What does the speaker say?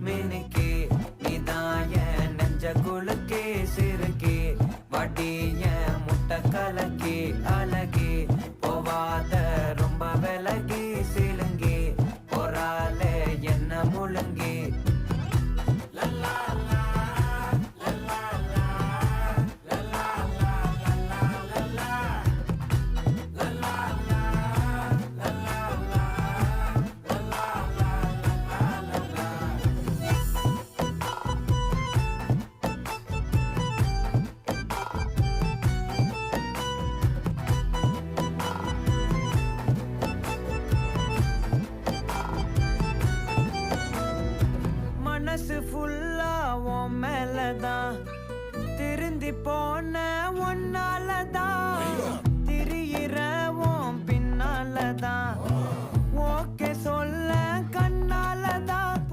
மினுக்கி நீதான் என் நெஞ்ச குலுக்கி சிறுக்கி வட்டி என் முட்டை கலக்கி அழகி போவாத ரொம்ப விலகி சிலுங்கி போறாலே என்ன முழுங்கி மனசு ஃபுல்லா உன் மேலதான் திருந்தி போன ஒன்னாலதான் திரியிற உன் பின்னாலதான் ஓகே சொல்